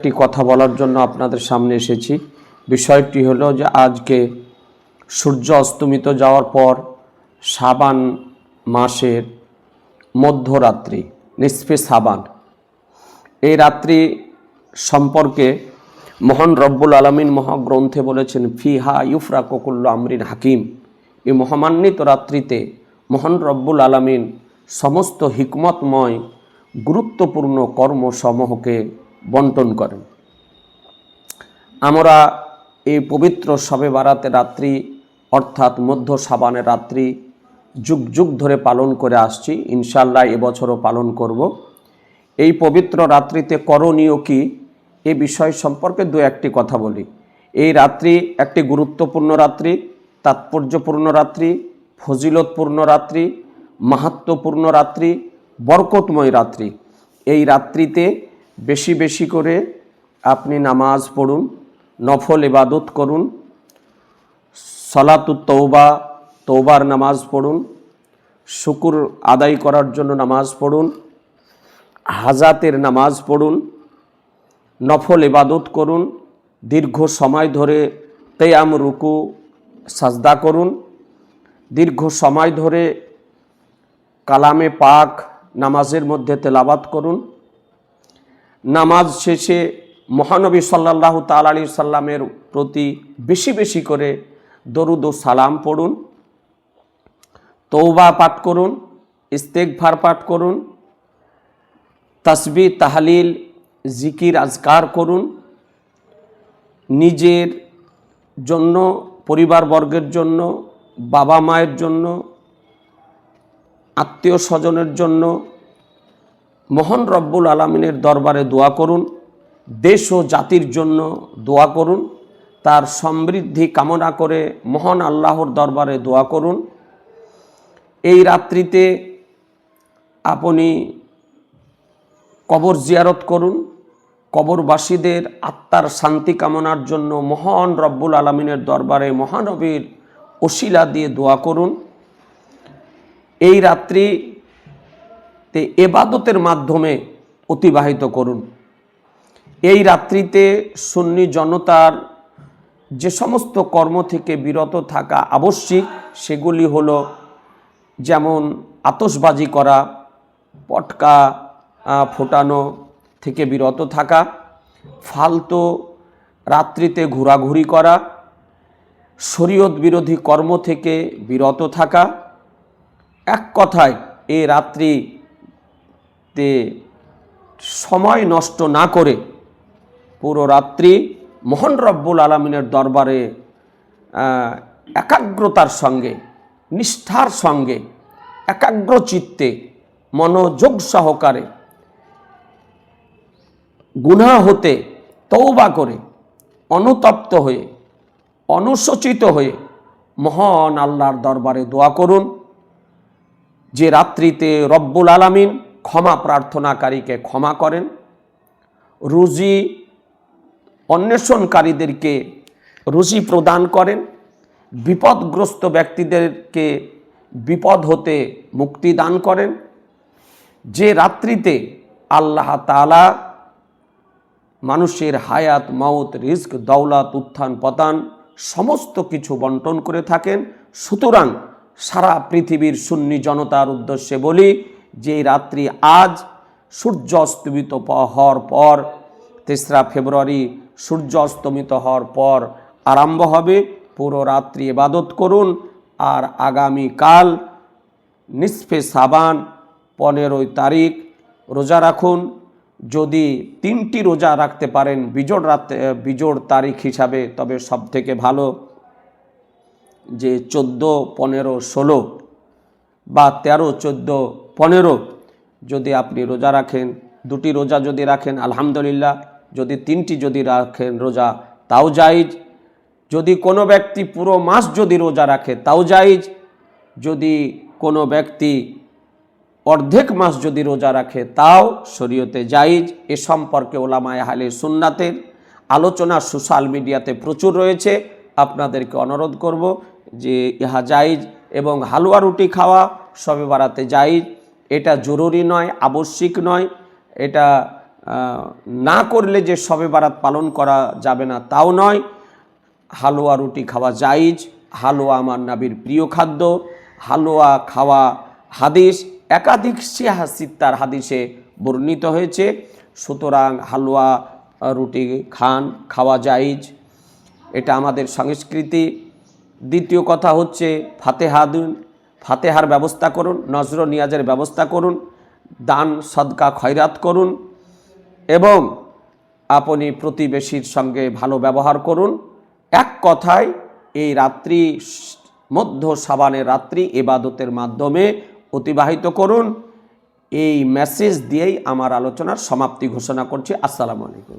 একটি কথা বলার জন্য আপনাদের সামনে এসেছি। বিষয়টি হলো যে আজকে সূর্য অস্তমিত যাওয়ার পর শাবান মাসের মধ্যরাত্রি, নিসফে শাবান, এই রাত্রি সম্পর্কে মহান রব্বুল আলামিন মহাগ্রন্থে বলেছেন, ফিহা ইউফরাকু কুল্লু আমরিন হাকিম। এই মহামান্বিত রাত্রিতে মহান রব্বুল আলামিন সমস্ত হিকমতময় গুরুত্বপূর্ণ কর্মসমূহকে বন্টন করেন। আমরা এই পবিত্র শবে বারাতের রাত্রি অর্থাৎ মধ্য শাবানের রাত্রি যুগ যুগ ধরে পালন করে আসছি, ইনশাআল্লাহ এবছরও পালন করব। এই পবিত্র রাত্রিতে করণীয় কি, এ বিষয় সম্পর্কে দু একটি কথা বলি। এই রাত্রি একটি গুরুত্বপূর্ণ রাত্রি, তাৎপর্যপূর্ণ রাত্রি, ফজিলতপূর্ণ রাত্রি, মাহাত্ম্যপূর্ণ রাত্রি, বরকতময় রাত্রি। এই রাত্রিতে বেশি বেশি করে আপনি নামাজ পড়ুন, নফল ইবাদত করুন, সালাতুত তওবা, তওবার নামাজ পড়ুন, শুকর আদায় করার জন্য নামাজ পড়ুন, হাজাতের নামাজ পড়ুন, নফল ইবাদত করুন, দীর্ঘ সময় ধরে কিয়াম রুকু সাজদা করুন, দীর্ঘ সময় ধরে কালামে পাক নামাজের মধ্যে তেলাওয়াত করুন। নামাজ শেষে মহানবী সাল্লাল্লাহু তাআলা আলাইহি সাল্লামের প্রতি বেশি বেশি করে দরুদ ও সালাম পড়ুন, তওবা পাঠ করুন, ইস্তেগফার পাঠ করুন, তাসবিহ তাহলিল জিকির আজকার করুন। নিজের জন্য, পরিবারবর্গের জন্য, বাবা মায়ের জন্য, আত্মীয় স্বজনের জন্য মহান রব্বুল আলামিনের দরবারে দোয়া করুন। দেশ ও জাতির জন্য দোয়া করুন। তার সমৃদ্ধি কামনা করে মহান আল্লাহর দরবারে দোয়া করুন। এই রাত্রিতে আপনি কবর জিয়ারত করুন। কবরবাসীদের আত্মার শান্তি কামনার জন্য মহান রব্বুল আলামিনের দরবারে মহানবীর ওসিলা দিয়ে দোয়া করুন। এই রাত্রিতে ইবাদতের মাধ্যমে অতিবাহিত করুন। এই রাত্রিতে সুন্নি জনতার যে সমস্ত কর্ম থেকে বিরত থাকা আবশ্যিক, সেগুলি হলো যেমন আতশবাজি করা, পটকা ফোটানো থেকে বিরত থাকা, ফালতু রাত্রিতে ঘোরাঘুরি করা, শরীয়ত বিরোধী কর্ম থেকে বিরত থাকা। এক কথায় এই রাত্রিতে সময় নষ্ট না করে পুরো রাত্রি মহান রব্বুল আলামিনের দরবারে একাগ্রতার সঙ্গে, নিষ্ঠার সঙ্গে, একাগ্র চিত্তে, মনোযোগ সহকারে, গুনাহ হতে তওবা করে, অনুতপ্ত হয়ে, অনুশোচিত হয়ে মহান আল্লাহর দরবারে দোয়া করুন। যে রাত্রিতে রব্বুল আলামিন ক্ষমা প্রার্থনাকারীকে ক্ষমা করেন, রুজি অন্বেষণকারীদেরকে রুজি প্রদান করেন, বিপদগ্রস্ত ব্যক্তিদেরকে বিপদ হতে মুক্তি দান করেন। যে রাত্রিতে আল্লাহ তাআলা মানুষের হায়াত, মাউত, রিজক, দৌলত, উত্থান পতন সমস্ত কিছু বন্টন করে থাকেন। সুতরাং সারা পৃথিবীর সুন্নি জনতার উদ্দেশ্যে বলি যে রাত্রি আজ সূর্য অস্তমিত হওয়ার পর, 3রা ফেব্রুয়ারি সূর্য অস্তমিত হওয়ার পর আরম্ভ হবে। পুরো রাত্রি ইবাদত করুন। আর আগামীকাল নিসফে শাবান 15 তারিখ রোজা রাখুন। যদি 3টি রোজা রাখতে পারেন বিজোড় তারিখ হিসাবে, তবে সব থেকে ভালো যে 14, 15, 16 বা 13, 14, 15 যদি আপনি রোজা রাখেন, 2টি রোজা যদি রাখেন আলহামদুলিল্লাহ, যদি 3টি যদি রাখেন রোজা তাও জায়েজ। যদি কোনো ব্যক্তি পুরো মাস যদি রোজা রাখে তাও জায়েজ। যদি কোনো ব্যক্তি অর্ধেক মাস যদি রোজা রাখে তাও শরীয়তে জায়েজ। এ সম্পর্কে ওলামায়ে আহলে সুন্নাতের আলোচনা সোশ্যাল মিডিয়াতে প্রচুর রয়েছে। আপনাদেরকে অনুরোধ করব যে ইহা জায়েজ। এবং হালুয়া রুটি খাওয়া শবে বারাতে জায়েজ। এটা জরুরি নয়, আবশ্যিক নয়, এটা না করলে যে শবে বারাত পালন করা যাবে না তাও নয়। হালুয়া রুটি খাওয়া জায়েজ, হালুয়া আমার নবীর প্রিয় খাদ্য, হালুয়া খাওয়া হাদিস একাধিক সিত্তার হাদিসে বর্ণিত হয়েছে। সুতরাং হালুয়া রুটি খাওয়া জায়েজ, এটা আমাদের সংস্কৃতি। দ্বিতীয় কথা হচ্ছে ফাতেহার ব্যবস্থা করুন, নজর নিয়াজের ব্যবস্থা করুন, দান সদকা খয়রাত করুন এবং আপনি প্রতিবেশীর সঙ্গে ভালো ব্যবহার করুন। এক কথায় এই রাত্রি মধ্য শাবানের রাত্রি ইবাদতের মাধ্যমে অতিবাহিত করুন। এই মেসেজ দিয়েই আমার আলোচনার সমাপ্তি ঘোষণা করছি। আসসালামু আলাইকুম।